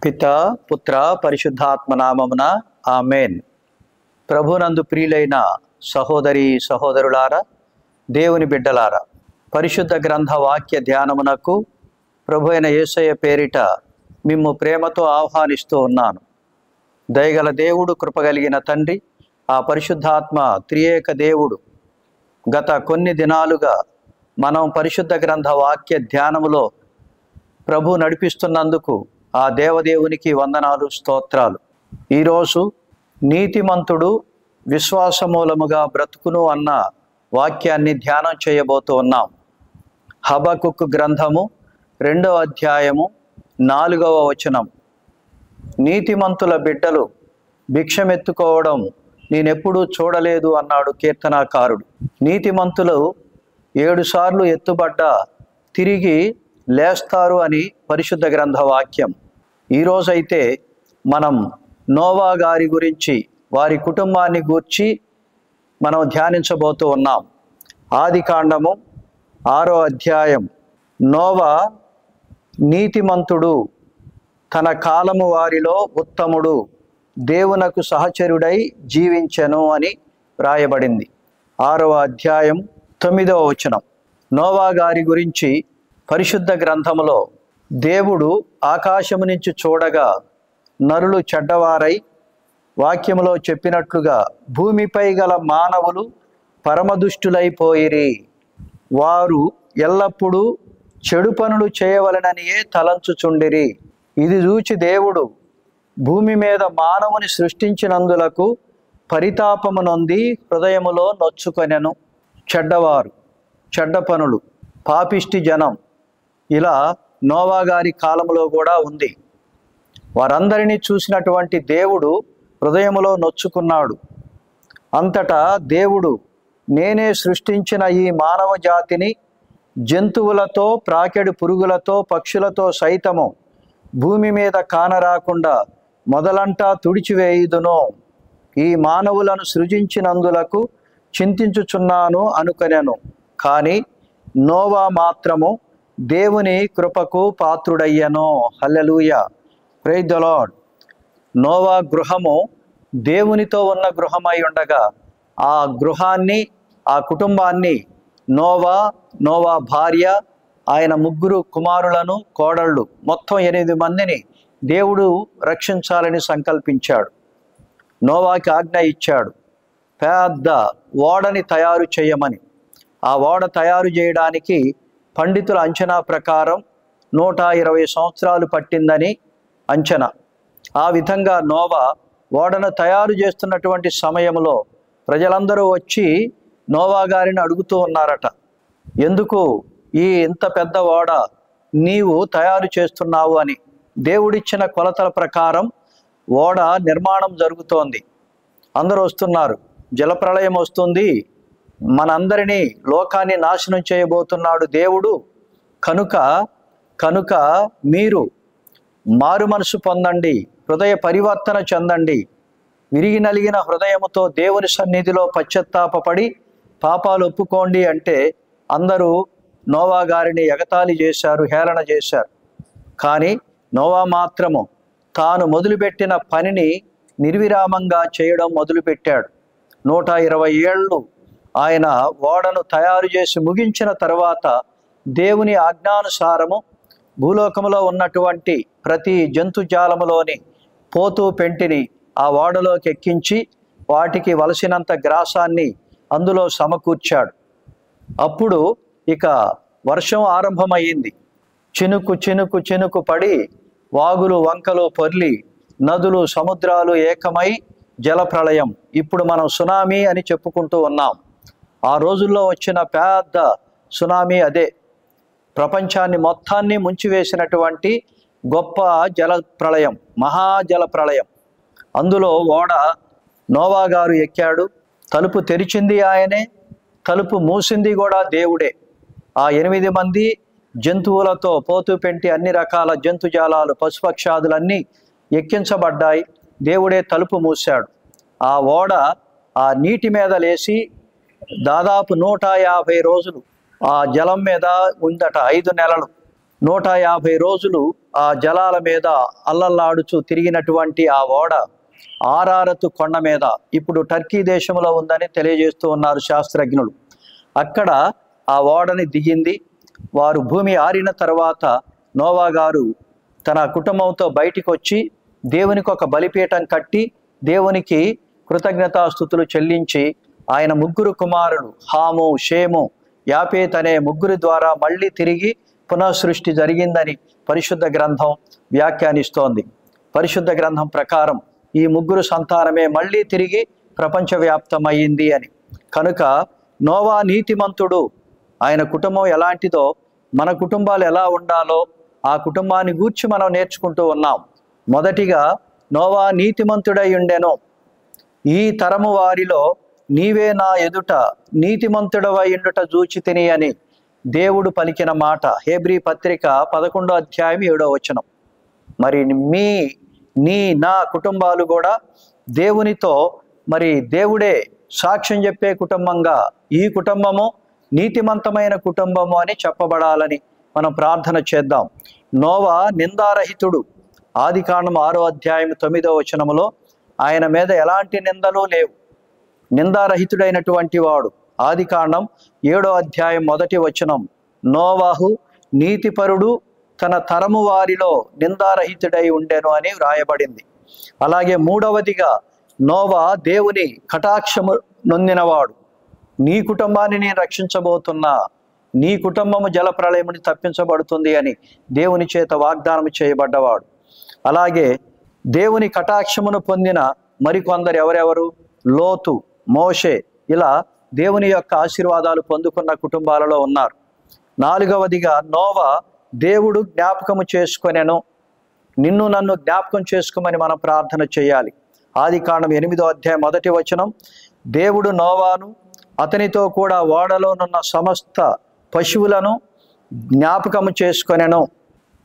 పిత పుత్ర పరిశుద్ధాత్మ నామమున ఆమెన్. ప్రభునందు ప్రియులైన సహోదరి సహోదరులారా, దేవుని బిడ్డలారా, పరిశుద్ధ గ్రంథ వాక్య ధ్యానమునకు ప్రభు అయిన యేసయ్య పేరిట మిమ్ము ప్రేమతో ఆహ్వానిస్తూ ఉన్నాను. దయగల దేవుడు, కృపగలిగిన తండ్రి, ఆ పరిశుద్ధాత్మ త్రియేక దేవుడు గత కొన్ని దినాలుగా మనం పరిశుద్ధ గ్రంథ వాక్య ధ్యానములో ప్రభు నడిపిస్తున్నందుకు ఆ దేవదేవునికి వందనాలు, స్తోత్రాలు. ఈరోజు నీతిమంతుడు విశ్వాసమూలముగా బ్రతుకును అన్న వాక్యాన్ని ధ్యానం చేయబోతూ ఉన్నాం. హబకుక్కు గ్రంథము 2వ అధ్యాయము 4వ వచనం. నీతిమంతుల బిడ్డలు భిక్షమెత్తుకోవడం నేనెప్పుడూ చూడలేదు అన్నాడు కీర్తనాకారుడు. నీతిమంతులు 7 సార్లు ఎత్తుబడ్డ తిరిగి లేస్తారు అని పరిశుద్ధ గ్రంథ వాక్యం. ఈరోజైతే మనం నోవా గారి గురించి, వారి కుటుంబాన్ని గూర్చి మనం ధ్యానించబోతూ ఉన్నాం. ఆదికాండము 6వ అధ్యాయం. నోవా నీతిమంతుడు, తన కాలము వారిలో ఉత్తముడు, దేవునకు సహచరుడై జీవించెను అని వ్రాయబడింది. 6వ అధ్యాయం 9వ వచనం. నోవా గారి గురించి పరిశుద్ధ గ్రంథములో దేవుడు ఆకాశము నుంచి చూడగా నరులు చెడ్డవారై, వాక్యములో చెప్పినట్లుగా భూమిపై గల మానవులు పరమదుష్టులైపోయిరి, వారు ఎల్లప్పుడూ చెడు పనులు చేయవలెననియే తలంచుచుండిరి. ఇది చూచి దేవుడు భూమి మీద మానవుని సృష్టించినందులకు పరితాపము నొంది హృదయములో నొచ్చుకొనెను. చెడ్డవారు, చెడ్డ పనులు, పాపిష్టి జనం, ఇలా నోవా గారి కాలంలో కూడా ఉంది. వారందరినీ చూసినటువంటి దేవుడు హృదయములో నొచ్చుకున్నాడు. అంతటా దేవుడు, నేనే సృష్టించిన ఈ మానవ జాతిని జంతువులతో, ప్రాకెడు పురుగులతో, పక్షులతో సైతము భూమి మీద కానరాకుండా మొదలంటా తుడిచివేయుదును. ఈ మానవులను సృజించినందులకు చింతించుచున్నాను అనుకొనెను. కానీ నోవా మాత్రము దేవుని కృపకు పాత్రుడయ్యను. హల్లెలూయా, ప్రైజ్ ది లార్డ్. నోవా గృహము దేవునితో ఉన్న గృహమై ఉండగా ఆ గృహాన్ని, ఆ కుటుంబాన్ని నోవా భార్య, ఆయన 3 కుమారులను, కోడళ్ళు, మొత్తం 8 మందిని దేవుడు రక్షించాలని సంకల్పించాడు. నోవాకి ఆజ్ఞ ఇచ్చాడు, పెద్ద ఓడని తయారు చేయమని. ఆ ఓడ తయారు చేయడానికి పండితుల అంచనా ప్రకారం 120 సంవత్సరాలు పట్టిందని అంచనా. ఆ విధంగా నోవా ఓడను తయారు చేస్తున్నటువంటి సమయంలో ప్రజలందరూ వచ్చి నోవా గారిని అడుగుతూ ఉన్నారట, ఎందుకు ఇంత పెద్ద ఓడ నీవు తయారు చేస్తున్నావు అని. దేవుడిచ్చిన కొలతల ప్రకారం ఓడ నిర్మాణం జరుగుతోంది. అందరూ వస్తున్నారు, జలప్రళయం వస్తుంది, మనందరినీ, లోకాన్ని నాశనం చేయబోతున్నాడు దేవుడు. కనుక మీరు మారు మనసు పొందండి, హృదయ పరివర్తన చెందండి, విరిగి నలిగిన హృదయముతో దేవుని సన్నిధిలో పశ్చాత్తాపపడి పాపాలు ఒప్పుకోండి అంటే అందరూ నోవా గారిని ఎగతాళి చేశారు, హేళన చేశారు. కానీ నోవా మాత్రము తాను మొదలుపెట్టిన పనిని నిర్విరామంగా చేయడం మొదలుపెట్టాడు. 120 ఏళ్ళు ఆయన ఓడను తయారు చేసి ముగించిన తర్వాత దేవుని ఆజ్ఞానుసారము భూలోకములో ఉన్నటువంటి ప్రతి జంతుజాలములోని పోతు పెంటిని ఆ ఓడలోకి ఎక్కించి వాటికి వలసినంత గ్రాసాన్ని అందులో సమకూర్చాడు. అప్పుడు ఇక వర్షం ఆరంభమయ్యింది. చినుకు చినుకు చినుకు పడి వాగులు వంకలు పొర్లి నదులు సముద్రాలు ఏకమై జలప్రళయం. ఇప్పుడు మనం సునామీ అని చెప్పుకుంటూ ఉన్నాం. ఆ రోజుల్లో వచ్చిన పెద్ద సునామీ అదే. ప్రపంచాన్ని మొత్తాన్ని ముంచివేసినటువంటి గొప్ప జల ప్రళయం, మహాజల ప్రళయం. అందులో ఓడ నోవా గారు ఎక్కాడు. తలుపు తెరిచింది ఆయనే, తలుపు మూసింది కూడా దేవుడే. ఆ 8 మంది జంతువులతో, పోతు పెంటి, అన్ని రకాల జంతుజాలాలు, పశుపక్షాదులన్నీ ఎక్కించబడ్డాయి. దేవుడే తలుపు మూశాడు. ఆ ఓడ ఆ నీటి మీద లేచి దాదాపు 150 రోజులు ఆ జలం మీద ఉందట. 5 నెలలు 150 రోజులు ఆ జలాల మీద అల్లల్లాడుచూ తిరిగినటువంటి ఆ ఓడ ఆరారతు కొండ మీద ఇప్పుడు టర్కీ దేశంలో ఉందని తెలియజేస్తూ ఉన్నారు శాస్త్రజ్ఞులు. అక్కడ ఆ ఓడని దిగింది. వారు భూమి ఆరిన తర్వాత నోవా గారు తన కుటుంబంతో బయటికి వచ్చి దేవునికి ఒక బలిపీఠం కట్టి దేవునికి కృతజ్ఞతాస్తుతులు చెల్లించి ఆయన 3 కుమారులు హాము, షేము, యాపేత్ అనే 3 ద్వారా మళ్ళీ తిరిగి పునఃసృష్టి జరిగిందని పరిశుద్ధ గ్రంథం వ్యాఖ్యానిస్తోంది. పరిశుద్ధ గ్రంథం ప్రకారం ఈ 3 సంతానమే మళ్ళీ తిరిగి ప్రపంచవ్యాప్తమయ్యింది అని. కనుక నోవా నీతిమంతుడు. ఆయన కుటుంబం ఎలాంటిదో, మన కుటుంబాలు ఎలా ఉండాలో ఆ కుటుంబాన్ని గూర్చి మనం నేర్చుకుంటూ ఉన్నాం. మొదటిగా నోవా నీతిమంతుడై ఉండెను. ఈ తరము వారిలో నీవే నా ఎదుట నీతిమంతుడవై ఉండుట చూచితిని అని దేవుడు పలికిన మాట హెబ్రీ పత్రిక 11వ అధ్యాయం 7వ వచనం. మరి నా కుటుంబాలు కూడా దేవునితో మరి దేవుడే సాక్ష్యం చెప్పే కుటుంబంగా, ఈ కుటుంబము నీతిమంతమైన కుటుంబము అని చెప్పబడాలని మనం ప్రార్థన చేద్దాం. నోవా నిందారహితుడు. ఆదికాండం 6వ అధ్యాయం 9వ వచనములో ఆయన మీద ఎలాంటి నిందలు లేవు. నిందారహితుడైనటువంటి వాడు. ఆదికాండం 7వ అధ్యాయం 1వ వచనం, నోవాహు నీతిపరుడు, తన తరము వారిలో నిందారహితుడై ఉండెను అని వ్రాయబడింది. అలాగే 3వదిగా నోవా దేవుని కటాక్షము నొందినవాడు. నీ కుటుంబాన్ని నేను రక్షించబోతున్నా, నీ కుటుంబము జలప్రళయముని తప్పించబడుతుంది అని దేవుని చేత వాగ్దానం చేయబడ్డవాడు. అలాగే దేవుని కటాక్షమును పొందిన మరికొందరు ఎవరెవరు? లోతు, మోషే, ఇలా దేవుని యొక్క ఆశీర్వాదాలు పొందుకున్న కుటుంబాలలో ఉన్నారు. 4వదిగా నోవా దేవుడు జ్ఞాపకము చేసుకొనెను. నిన్ను నన్ను జ్ఞాపకం చేసుకోమని మనం ప్రార్థన చేయాలి. ఆదికాండం 8వ అధ్యాయం 1వ వచనం, దేవుడు నోవాను అతనితో కూడా ఓడలోనున్న సమస్త పశువులను జ్ఞాపకము చేసుకొనెను.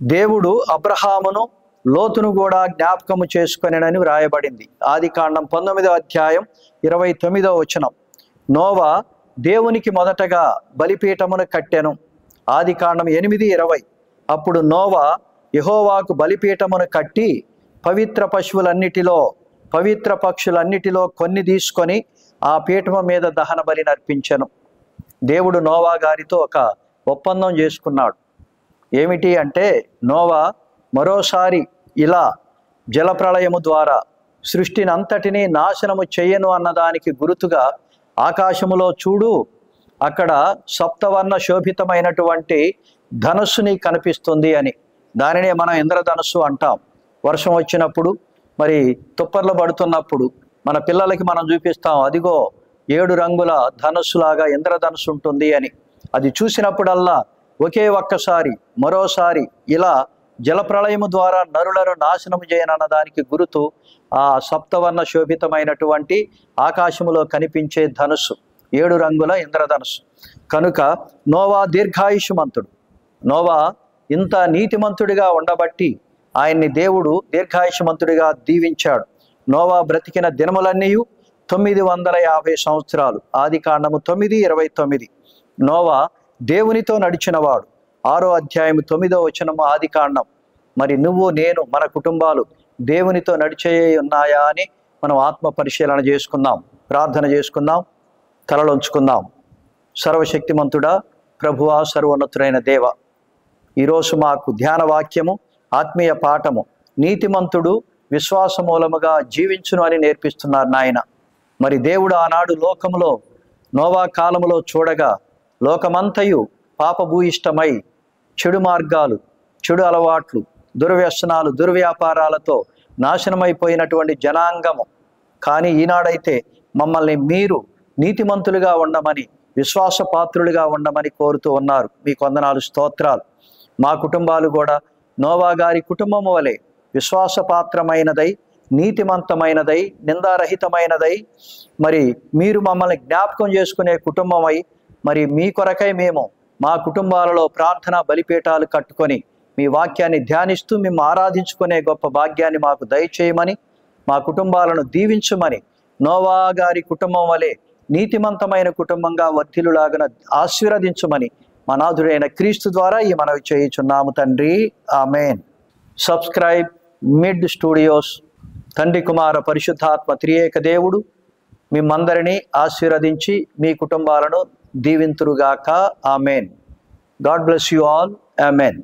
దేవుడు అబ్రహామును లోతును కూడా జ్ఞాపకము చేసుకొనెనని వ్రాయబడింది. ఆదికాండం 19వ అధ్యాయం 29వ వచనం, నోవా దేవునికి మొదటగా బలిపీఠమును కట్టెను. ఆదికాండం 8:20, అప్పుడు నోవా యెహోవాకు బలిపీఠమును కట్టి పవిత్ర పశువులన్నిటిలో పవిత్ర పక్షులన్నిటిలో కొన్ని తీసుకొని ఆ పీఠము మీద దహన బలి నర్పించెను. దేవుడు నోవా గారితో ఒక ఒప్పందం చేసుకున్నాడు. ఏమిటి అంటే, నోవా మరోసారి ఇలా జలప్రళయము ద్వారా సృష్టిని అంతటినీ నాశనము చెయ్యను అన్నదానికి గుర్తుగా ఆకాశములో చూడు, అక్కడ సప్తవర్ణ శోభితమైనటువంటి ధనుస్సు నీకు కనిపిస్తుంది అని. దానినే మనం ఇంద్రధనుస్సు అంటాం. వర్షం వచ్చినప్పుడు, మరి తుప్పర్లు పడుతున్నప్పుడు మన పిల్లలకి మనం చూపిస్తాం, అదిగో 7 రంగుల ధనుస్సులాగా ఇంద్రధనుస్సు ఉంటుంది అని. అది చూసినప్పుడల్లా ఒకే ఒక్కసారి మరోసారి ఇలా జలప్రళయము ద్వారా నరులను నాశనము చేయనన్నదానికి గుర్తు ఆ సప్తవర్ణ శోభితమైనటువంటి ఆకాశములో కనిపించే ధనుస్సు, 7 రంగుల ఇంద్రధనుస్సు. కనుక నోవా దీర్ఘాయుష్మంతుడు. నోవా ఇంత నీతిమంతుడిగా ఉండబట్టి ఆయన్ని దేవుడు దీర్ఘాయుష్మంతుడిగా దీవించాడు. నోవా బ్రతికిన దినములన్నీ 950 సంవత్సరాలు. ఆదికాండము 9:29. నోవా దేవునితో నడిచినవాడు. 6వ అధ్యాయం 9వ వచనము ఆదికాండం. మరి నువ్వు నేను మన కుటుంబాలు దేవునితో నడిచే ఉన్నాయా అని మనం ఆత్మ పరిశీలన చేసుకుందాం, ప్రార్థన చేసుకుందాం, తలలోంచుకుందాం. సర్వశక్తిమంతుడా, ప్రభువా, సర్వోన్నతుడైన దేవ, ఈరోజు మాకు ధ్యాన వాక్యము, ఆత్మీయ పాఠము, నీతిమంతుడు విశ్వాస మూలముగా జీవించును అని నేర్పిస్తున్నారు నాయన. మరి దేవుడు ఆనాడు లోకములో నోవా కాలములో చూడగా లోకమంతయు పాపభూయిష్టమై చెడు మార్గాలు, చెడు అలవాట్లు, దుర్వ్యసనాలు, దుర్వ్యాపారాలతో నాశనమైపోయినటువంటి జనాంగము. కానీ ఈనాడైతే మమ్మల్ని మీరు నీతిమంతులుగా ఉండమని, విశ్వాసపాత్రులుగా ఉండమని కోరుతూ ఉన్నారు. మీకు వందనాలు, స్తోత్రాలు. మా కుటుంబాలు కూడా నోవా గారి కుటుంబము వలె విశ్వాసపాత్రమైనదై, నీతిమంతమైనదై, నిందారహితమైనదై, మరి మీరు మమ్మల్ని జ్ఞాపకం చేసుకునే కుటుంబమై, మరి మీ కొరకై మేము మా కుటుంబాలలో ప్రార్థనా బలిపీఠాలు కట్టుకొని మీ వాక్యాన్ని ధ్యానిస్తూ మేము ఆరాధించుకునే గొప్ప భాగ్యాన్ని మాకు దయచేయమని, మా కుటుంబాలను దీవించుమని, నోవా గారి కుటుంబం వలె నీతిమంతమైన కుటుంబంగా వర్ధిల్లులాగా ఆశీర్వదించుమని మా నాథుడైన క్రీస్తు ద్వారా ఈ మనవి చేయుచున్నాము తండ్రి, ఆమెన్. Subscribe mid studios. తండ్రి కుమార పరిశుద్ధాత్మ త్రియేక దేవుడు మిమ్మందరినీ ఆశీర్వదించి మీ కుటుంబాలను దీవింతురుగాక. Amen. God bless you all. Amen.